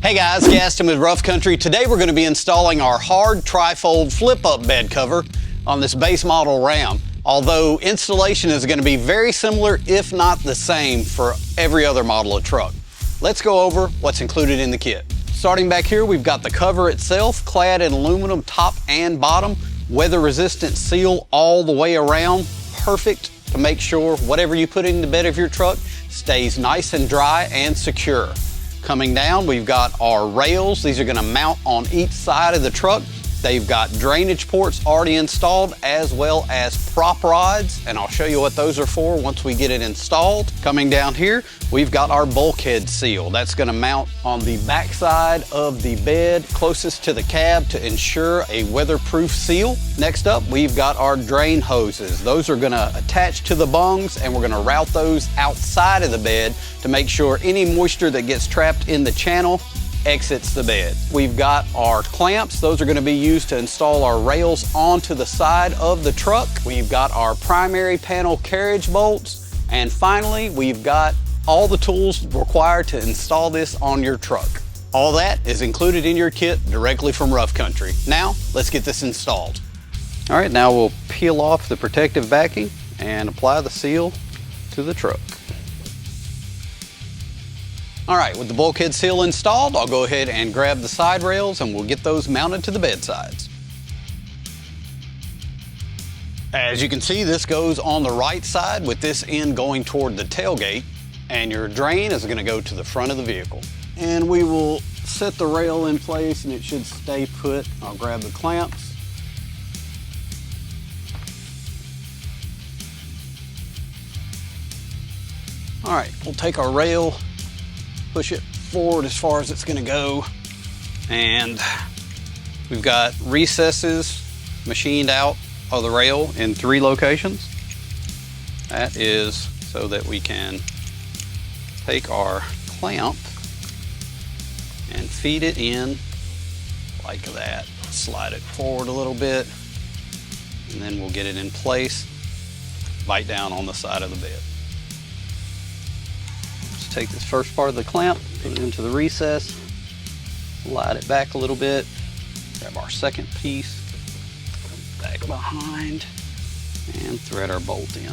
Hey guys, Gaston with Rough Country. Today we're going to be installing our hard trifold flip-up bed cover on this base model Ram. Although installation is going to be very similar, if not the same, for every other model of truck. Let's go over what's included in the kit. Starting back here, we've got the cover itself, clad in aluminum top and bottom, weather-resistant seal all the way around, perfect to make sure whatever you put in the bed of your truck stays nice and dry and secure. Coming down, we've got our rails. These are going to mount on each side of the truck. They've got drainage ports already installed, as well as prop rods, and I'll show you what those are for once we get it installed. Coming down here, we've got our bulkhead seal. That's going to mount on the back side of the bed closest to the cab to ensure a weatherproof seal. Next up, we've got our drain hoses. Those are going to attach to the bungs, and we're going to route those outside of the bed to make sure any moisture that gets trapped in the channel exits the bed. We've got our clamps. Those are going to be used to install our rails onto the side of the truck. We've got our primary panel carriage bolts. And finally, we've got all the tools required to install this on your truck. All that is included in your kit directly from Rough Country. Now, let's get this installed. All right, now we'll peel off the protective backing and apply the seal to the truck. All right, with the bulkhead seal installed, I'll go ahead and grab the side rails and we'll get those mounted to the bed sides. As you can see, this goes on the right side with this end going toward the tailgate, and your drain is going to go to the front of the vehicle. And we will set the rail in place and it should stay put. I'll grab the clamps. All right, we'll take our rail, push it forward as far as it's going to go, and we've got recesses machined out of the rail in 3 locations. That is so that we can take our clamp and feed it in like that. Slide it forward a little bit, and then we'll get it in place, bite down on the side of the bed. Take this first part of the clamp, put it into the recess, slide it back a little bit, grab our second piece, back behind, and thread our bolt in.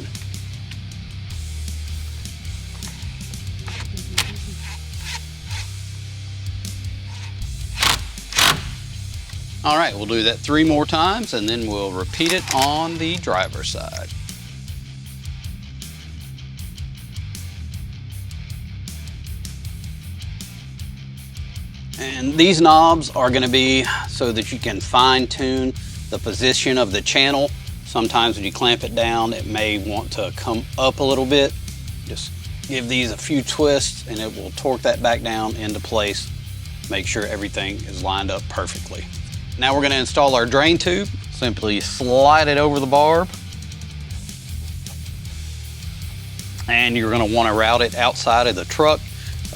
All right, we'll do that 3 more times and then we'll repeat it on the driver's side. And these knobs are going to be so that you can fine tune the position of the channel. Sometimes when you clamp it down, it may want to come up a little bit. Just give these a few twists and it will torque that back down into place. Make sure everything is lined up perfectly. Now we're going to install our drain tube. Simply slide it over the barb. And you're going to want to route it outside of the truck.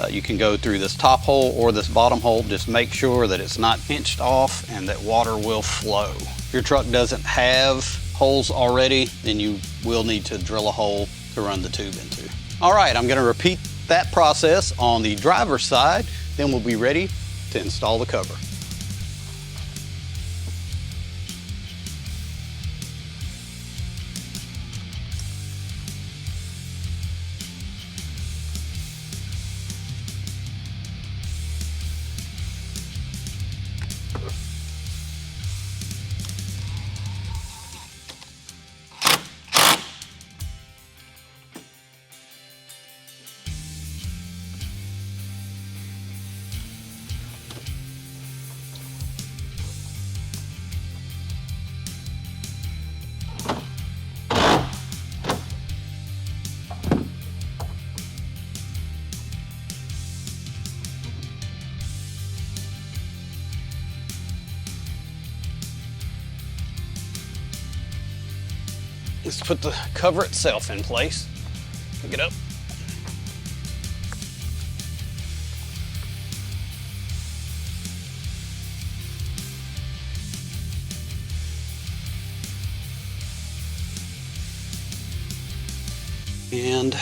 You can go through this top hole or this bottom hole. Just make sure that it's not pinched off and that water will flow. If your truck doesn't have holes already, then you will need to drill a hole to run the tube into. All right, I'm going to repeat that process on the driver's side, then we'll be ready to install the cover. Let's put the cover itself in place. Pick it up. And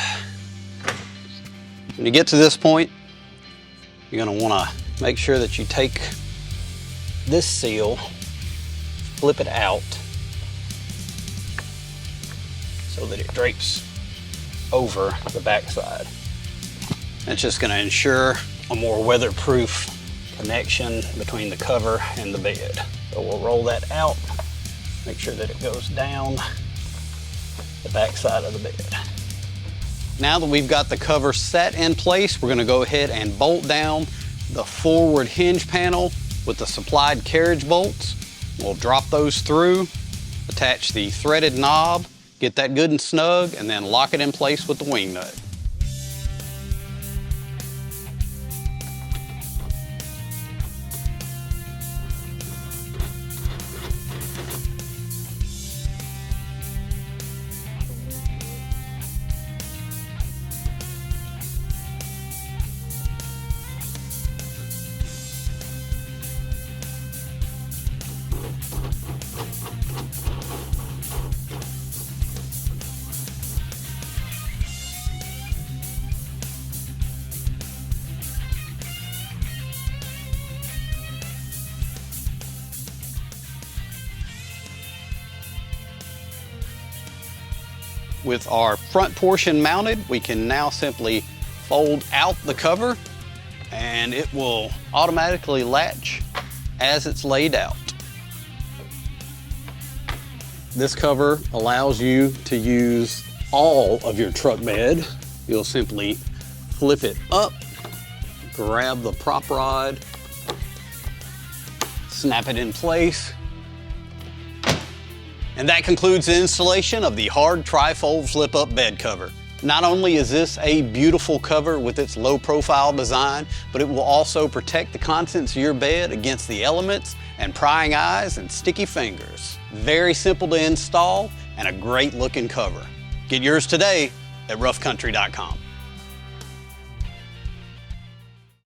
when you get to this point, you're going to want to make sure that you take this seal, flip it out so that it drapes over the backside. It's just going to ensure a more weatherproof connection between the cover and the bed. So we'll roll that out, make sure that it goes down the backside of the bed. Now that we've got the cover set in place, we're going to go ahead and bolt down the forward hinge panel with the supplied carriage bolts. We'll drop those through, attach the threaded knob, get that good and snug, and then lock it in place with the wing nut. With our front portion mounted, we can now simply fold out the cover and it will automatically latch as it's laid out. This cover allows you to use all of your truck bed. You'll simply flip it up, grab the prop rod, snap it in place. And that concludes the installation of the hard tri-fold flip-up bed cover. Not only is this a beautiful cover with its low-profile design, but it will also protect the contents of your bed against the elements and prying eyes and sticky fingers. Very simple to install and a great looking cover. Get yours today at roughcountry.com.